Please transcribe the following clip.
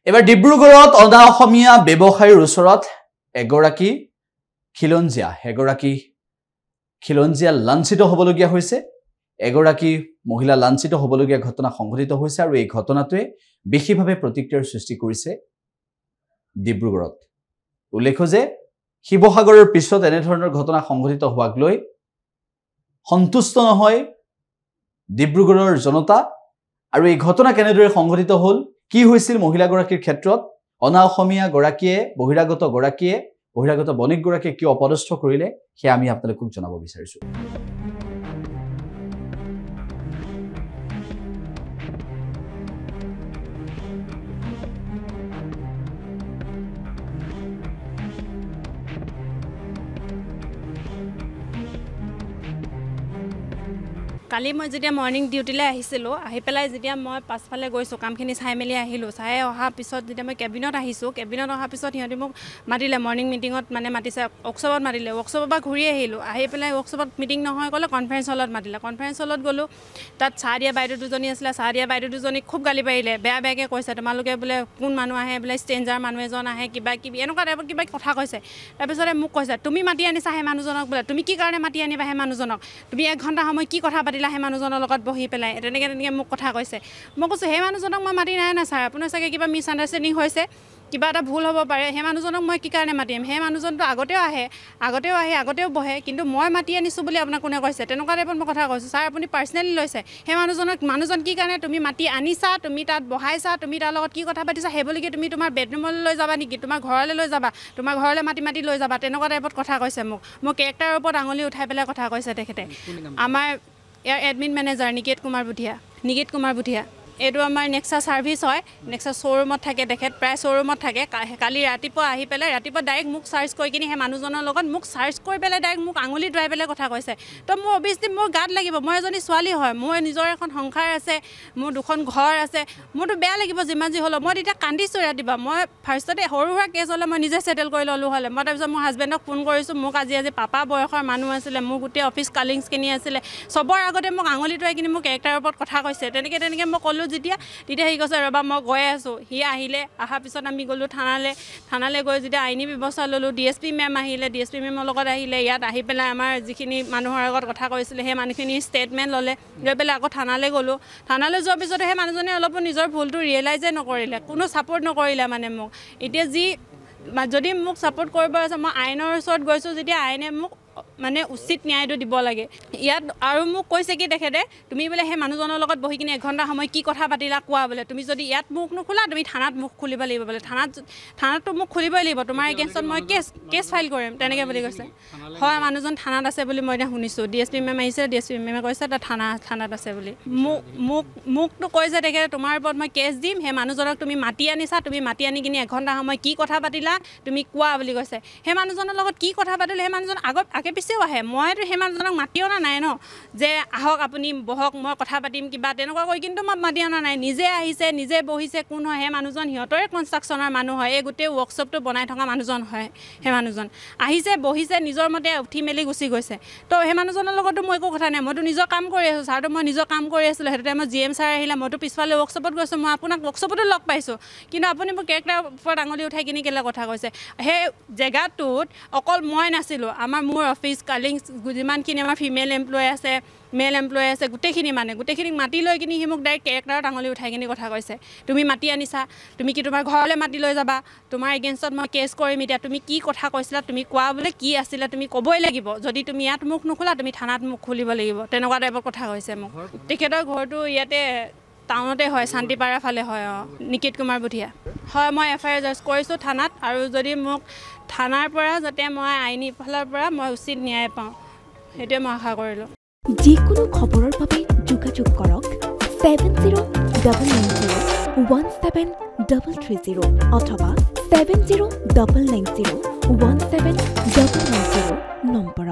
এবাৰ ডিব্ৰুগড়ত অনা অসমীয়া ব্যৱসায়ীৰ ওচৰত এগৰাকী খিলঞ্জীয়া লাঞ্ছিত হ'বলগীয়া হৈছে এগৰাকী মহিলা লাঞ্ছিত হ'বলগীয়া ঘটনা সংঘটিত হৈছে আৰু এই ঘটনাটোৱে বিশেষভাৱে প্ৰতিক্ৰিয়াৰ সৃষ্টি কৰিছে ডিব্ৰুগড়ত উল্লেখ্য যে শিৱসাগৰৰ পিছত এনে ধৰণৰ ঘটনা সংঘটিত হোৱাক লৈ সন্তুষ্ট নহয় ডিব্ৰুগড়ৰ জনতা আৰু এই ঘটনা কেনেদৰে সংঘটিত হ'ল কি হৈছিল মহিলাগৰাকীৰ ক্ষেত্ৰত অনা অসমীয়া গৰাকীয়ে বহিৰাগত বণিক গৰাকীয়ে কি অপদস্থ কৰিলে হে আমি আপোনালোকক জনাব বিচাৰিছো কালি মই যেতিয়া মৰ্নিং ডিউটিলৈ আহিছিলোঁ আহি পেলাই যেতিয়া মই পাছফালে গৈছোঁ কামখিনি চাই মেলি আহিলোঁ চাই অহাৰ পিছত যেতিয়া মই কেবিনত আহিছোঁ কেবিনত অহাৰ পিছত সিহঁতে মোক মাতিলে মৰ্নিং মিটিঙত মানে মাতিছে ৱৰ্কশ্বপত মাতিলে ৱৰ্কশ্বপৰ পৰা ঘূৰি আহিলোঁ আহি পেলাই ৱৰ্কশ্বপত মিটিং নহয় ক'লে কনফাৰেঞ্চ হলত মাতিলে কনফাৰেঞ্চ হলত গ'লোঁ তাত চাহ দিয়া বাইদেউ দুজনী আছিলে চাহ দিয়া বাইদেউ দুজনীক খুব গালি পাৰিলে বেয়া বেয়াকৈ কৈছে তোমালোকে বোলে কোন মানুহ আহে বোলে ষ্ট্ৰেঞ্জাৰ মানুহ এজন আহে কিবা কিবি এনেকুৱা টাইপৰ কিবা কথা কৈছে তাৰপিছতে মোক কৈছে তুমি মাতি আনিছা সেই মানুহজনক বোলে তুমি কি কাৰণে মাতি আনিবা সেই মানুহজনক তুমি 1 ঘণ্টা সময় কি কথা পাতিলা সেই মানুহজনৰ লগত বহি পেলাই তেনেকৈ মোক কথা কৈছে মই কৈছোঁ সেই মানুহজনক মই মাতি নাই না ছাৰ আপোনাৰ চাগে কিবা মিছ আণ্ডাৰষ্টেণ্ডিং হৈছে কিবা এটা ভুল হ'ব পাৰে সেই মানুহজনক মই কি কাৰণে মাতিম সেই মানুহজনটো আগতেও আহে আগতেও বহে কিন্তু মই মাতি আনিছোঁ বুলি আপোনাক কোনে কৈছে তেনেকুৱা টাইপত মই কথা কৈছোঁ ছাৰ আপুনি পাৰ্চনেলি লৈছে সেই মানুহজন কি কাৰণে তুমি মাতি আনিছা তুমি তাত বহাইছা তুমি তাৰ লগত কি কথা পাতিছা সেই বুলিকে তুমি তোমাৰ বেডৰুমলৈ লৈ যাবা নেকি তোমাৰ ঘৰলৈ লৈ যাবা তোমাৰ ঘৰলৈ মাতি লৈ যাবা তেনেকুৱা টাইপত কথা কৈছে মোক কেৰেক্টাৰৰ ওপৰত আঙুলি উঠাই পেলাই কথা কৈছে তেখেতে আমাৰ ইয়াৰ এডমিন মেনেজাৰ নিকেত কুমাৰ বুধিয়া এইটো আমাৰ নেক্সা ছাৰ্ভিচ হয় নেক্সা শ্ব'ৰুমত থাকে তেখেত প্ৰায় শ্ব'ৰুমত থাকে কালি ৰাতিপুৱা আহি পেলাই ৰাতিপুৱা ডাইৰেক্ট মোক চাৰ্চ কৰি কিনি সেই মানুহজনৰ লগত মোক চাৰ্চ কৰি পেলাই ডাইৰেক্ট মোক আঙুলি ধৰাই পেলাই কথা কৈছে তো মোৰ অভিয়াছলি মোৰ গাত লাগিব মই এজনী ছোৱালী হয় মোৰ নিজৰ এখন সংসাৰ আছে মোৰ 2খন ঘৰ আছে মোৰতো বেয়া লাগিব যিমান যি হ'লেও মই তেতিয়া কান্দিছোঁ ৰাতিপুৱা মই ফাৰ্ষ্টতে সৰু সুৰা কেছ হ'লে মই নিজে ছেটেল কৰি ল'লোঁ হ'লে মই তাৰপিছত মোৰ হাজবেণ্ডক ফোন কৰিছোঁ মোক আজি পাপা বয়সৰ মানুহ আছিলে মোৰ গোটেই অফিচ কালিংছখিনি আছিলে চবৰ আগতে মোক আঙুলি ধৰাই কিনি মোক কেৰেক্টাৰৰ ওপৰত কথা কৈছে তেনেকৈ মই ক'লোঁ তেতিয়া সি কৈছে ৰবা মই গৈ আছোঁ সি আহিলে অহাৰ পিছত আমি গ'লোঁ থানালৈ গৈ যেতিয়া আইনী ব্যৱস্থা ল'লোঁ DSP মেম আহিলে DSP মেমৰ লগত আহিলে ইয়াত আহি পেলাই আমাৰ যিখিনি মানুহৰ আগত কথা কৈছিলে সেই মানুহখিনি ষ্টেটমেণ্ট ল'লে লৈ পেলাই আকৌ থানালৈ গ'লোঁ থানালৈ যোৱাৰ পিছতে সেই মানুহজনে অলপো নিজৰ ভুলটো ৰিয়েলাইজে নকৰিলে কোনো ছাপোৰ্ট নকৰিলে মানে মোক এতিয়া যদি মোক ছাপোৰ্ট কৰিব আছে মই আইনৰ ওচৰত গৈছোঁ যেতিয়া আইনে মোক মানে উচিত ন্যায়টো দিব লাগে ইয়াত আৰু মোক কৈছে কি তেখেতে তুমি বোলে সেই মানুহজনৰ লগত বহি কিনে 1 ঘণ্টা সময় কি কথা পাতিলা কোৱা বোলে তুমি যদি ইয়াত মুখ নোখোলা তুমি থানাত মুখ খুলিব লাগিব বোলে থানাতটো মুখ খুলিবই লাগিব তোমাৰ এগেইনষ্টত মই কেছ ফাইল কৰিম তেনেকৈ বুলি কৈছে হয় মানুহজন থানাত আছে বুলি মই এতিয়া শুনিছোঁ DSP মেম আহিছে DSP মেমে কৈছে তাত থানাত আছে বুলি মোকতো কৈছে তেখেতে তোমাৰ ওপৰত মই কেছ দিম সেই মানুহজনক তুমি মাতি আনিছা তুমি মাতি আনি কিনে 1 ঘণ্টা সময় কি কথা পাতিলা তুমি কোৱা বুলি কৈছে সেই মানুহজনৰ লগত কি কথা পাতিলে সেই মানুহজন আগে পিছেও আহে মইতো সেই মানুহজনক মাতি অনা নাই ন যে আহক আপুনি বহক মই কথা পাতিম কিবা তেনেকুৱা কৈ কিন্তু মই মাতি অনা নাই নিজে আহিছে নিজে বহিছে কোন হয় সেই মানুহজন সিহঁতৰে কনষ্ট্ৰাকশ্যনৰ মানুহ হয় এই গোটেই ৱৰ্কশ্বপটো বনাই থকা মানুহজন হয় সেই মানুহজন আহিছে বহিছে নিজৰ মতে উঠি মেলি গুচি গৈছে তো সেই মানুহজনৰ লগতো মই একো কথা নাই মইতো নিজৰ কাম কৰি আছোঁ ছাৰতো মই নিজৰ কাম কৰি আছিলোঁ সেইটো টাইমত GM ছাৰ আহিলে মইতো পিছফালে ৱৰ্কশ্বপত গৈছোঁ মই আপোনাক ৱৰ্কশ্বপতো লগ পাইছোঁ কিন্তু আপুনি মোক কেৰেক্টাৰৰ ওপৰত আঙুলি উঠাই কিনি কেলে কথা কৈছে সেই জেগাটোত অকল মই নাছিলোঁ মোৰ অফিচ কালিংছ যিমানখিনি আমাৰ ফিমেল এমপ্লয় আছে মেল এমপ্লয় আছে গোটেইখিনিক মাতি লৈ কিনি সি মোক ডাইৰেক্ট কেৰেক্টাৰত আঙুলি উঠাই কিনি কথা কৈছে তুমি মাতি আনিছা তুমি কি তোমাৰ ঘৰলৈ মাতি লৈ যাবা তোমাৰ এগেইনষ্টত মই কেছ কৰিম এতিয়া তুমি কি কথা কৈছিলা তুমি কোৱা বোলে কি আছিলে তুমি ক'বই লাগিব যদি তুমি ইয়াত মুখ নোখোলা তুমি থানাত মুখ খুলিব লাগিব তেনেকুৱা টাইপৰ কথা কৈছে মোক তেখেতৰ ঘৰটো ইয়াতে টাউনতে হয় শান্তিপাৰা ফালে হয় নিকেত কুমাৰ বুধিয়া হয় মই FIR জাৰ্জ কৰিছোঁ থানাত আৰু যদি মোক থানাৰ পৰা যাতে মই আইনী ফালৰ পৰা মই উচিত ন্যায় পাওঁ সেইটোৱে মই আশা কৰিলোঁ যিকোনো খবৰৰ বাবে যোগাযোগ কৰক 7099017330 অথবা 7099017390 নম্বৰত